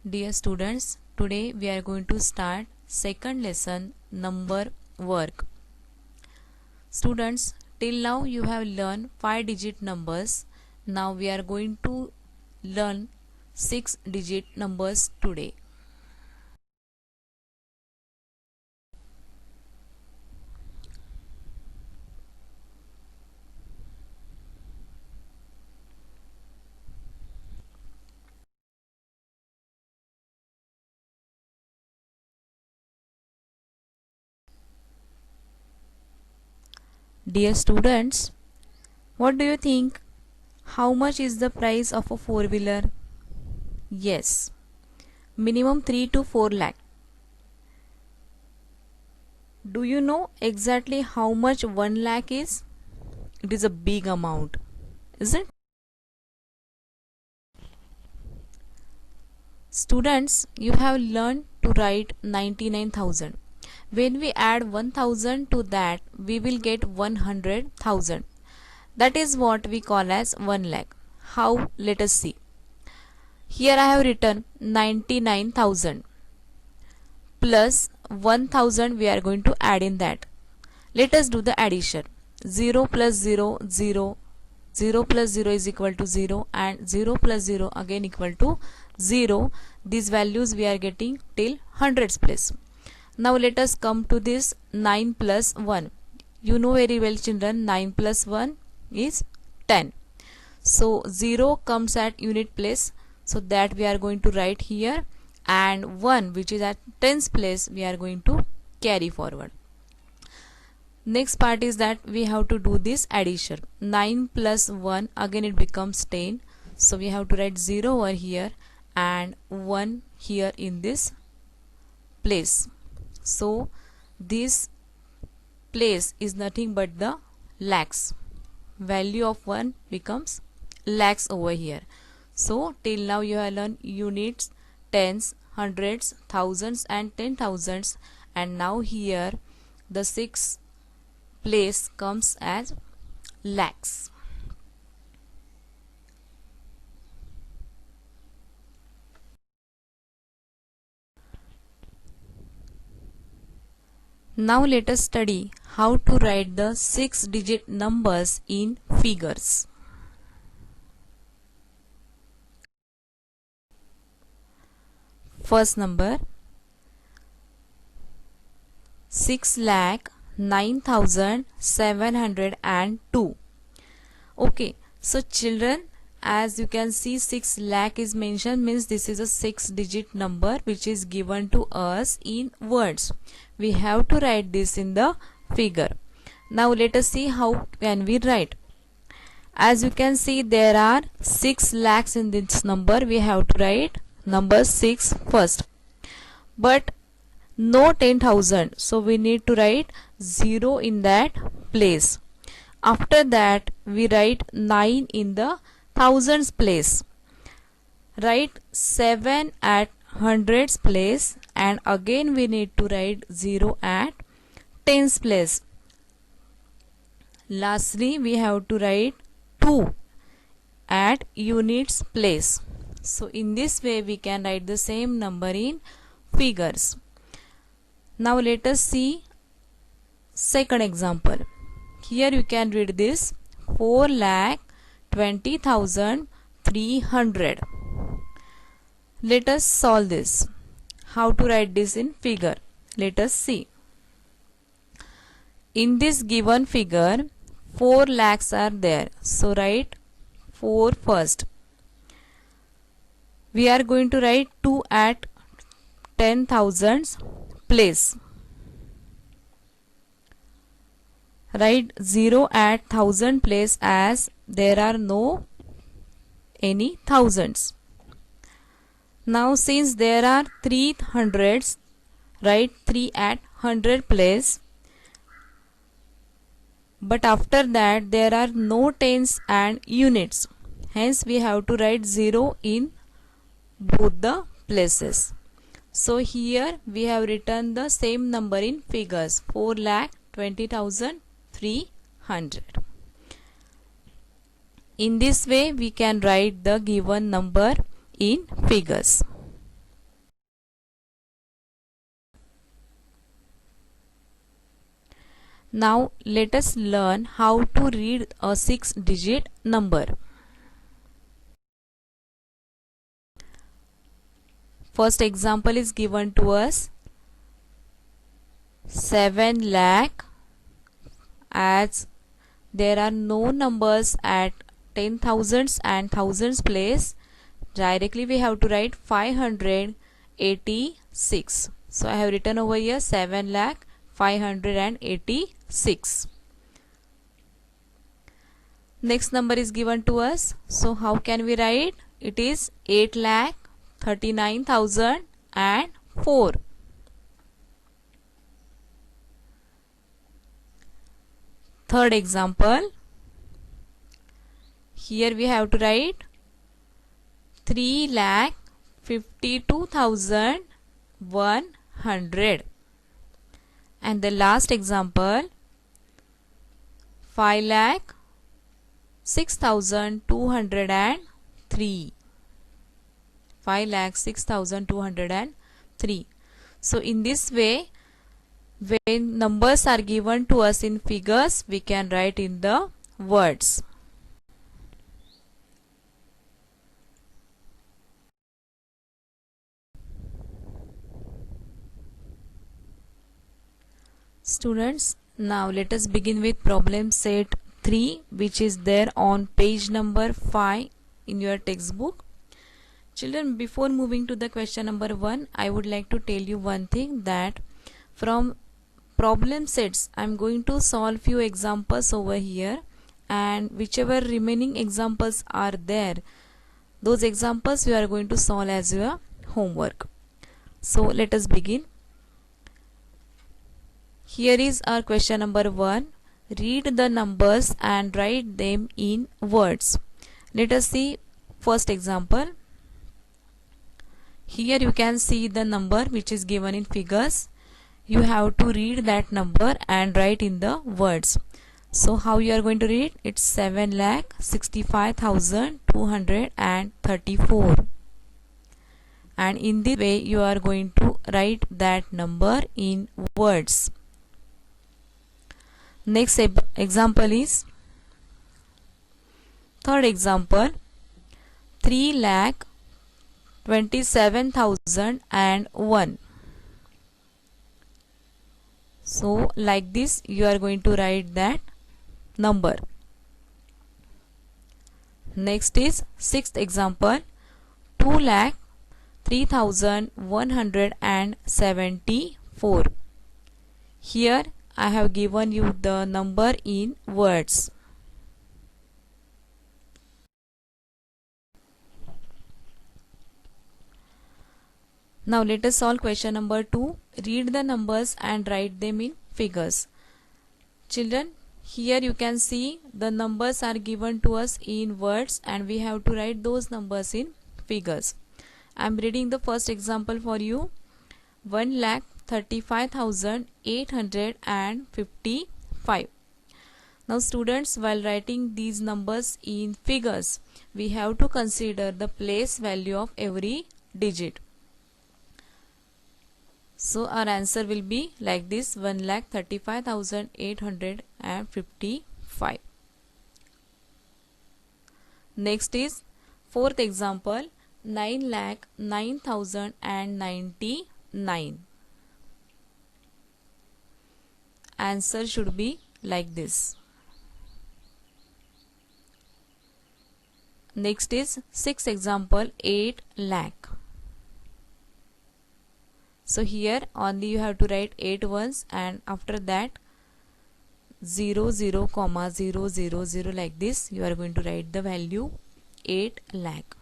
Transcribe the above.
Dear students, today we are going to start second lesson number work. Students, till now you have learned 5 digit numbers. Now we are going to learn 6 digit numbers today. Dear students, what do you think? How much is the price of a four-wheeler? Yes, minimum 3 to 4 lakh. Do you know exactly how much 1 lakh is? It is a big amount, isn't it? Students, you have learned to write 99,000. When we add 1,000 to that, we will get 100,000. That is what we call as 1 lakh. How? Let us see. Here I have written 99,000 plus 1,000 we are going to add in that. Let us do the addition. 0 plus 0, 0. 0 plus 0 is equal to 0 and 0 plus 0 again equal to 0. These values we are getting till hundreds place. Now let us come to this 9 plus 1. You know very well children, 9 plus 1 is 10. So 0 comes at unit place, so that we are going to write here, and 1 which is at tens place we are going to carry forward. Next part is that we have to do this addition. 9 plus 1 again it becomes 10, so we have to write 0 over here and 1 here in this place. So this place is nothing but the lakhs. Value of 1 becomes lakhs over here. So till now you have learned units, tens, hundreds, thousands and 10,000s, and now here the 6th place comes as lakhs. Now let us study how to write the 6 digit numbers in figures. First number 6,09,702. Okay, so children, as you can see 6 lakh is mentioned, means this is a 6 digit number which is given to us in words. We have to write this in the figure. Now let us see how can we write. As you can see there are 6 lakhs in this number. We have to write number 6 first, but no 10,000, so we need to write 0 in that place. After that we write 9 in the thousands place, write 7 at hundreds place, and again we need to write 0 at tens place. Lastly we have to write 2 at units place. So in this way we can write the same number in figures. Now let us see second example. Here you can read this 4,20,300. Let us solve this. How to write this in figure? Let us see. In this given figure 4 lakhs are there, so write 4 first. We are going to write 2 at 10,000s place. Write 0 at 1000 place as there are no any thousands. Now since there are 3 hundreds, write 3 at 100 place, but after that there are no tens and units, hence we have to write 0 in both the places. So here we have written the same number in figures, 4,20,300. In this way we can write the given number in figures. Now let us learn how to read a 6-digit number. First example is given to us 7 lakh. As there are no numbers at 10,000s and thousands place, directly we have to write 586. So I have written over here 7 lakh 586. Next number is given to us. So how can we write? It is 8 lakh 39,004. Third example. Here we have to write 3 lakh 52,100. And the last example, 5 lakh 6,203. 5 lakh 6,203. So in this way, when numbers are given to us in figures, we can write in the words. Students, now let us begin with problem set 3, which is there on page number 5 in your textbook. Children, before moving to the question number 1, I would like to tell you one thing, that from problem sets I am going to solve few examples over here, and whichever remaining examples are there, those examples you are going to solve as your homework. So let us begin. Here is our question number 1. Read the numbers and write them in words. Let us see first example. Here you can see the number which is given in figures. You have to read that number and write in the words. So how you are going to read? It's 7,65,234. And in this way you are going to write that number in words. Next example is third example, 3,27,001. So like this you are going to write that number. Next is sixth example, 2,03,174. Here I have given you the number in words. Now let us solve question number 2. Read the numbers and write them in figures. Children, here you can see the numbers are given to us in words and we have to write those numbers in figures. I am reading the first example for you. 1,35,855. Now students, while writing these numbers in figures, we have to consider the place value of every digit. So our answer will be like this, 1,35,855. Next is fourth example, 9,09,099. Answer should be like this. Next is sixth example, 8 lakh. So here only you have to write 8 ones and after that 0 0 comma 0 0 0 like this you are going to write the value 8 lakh.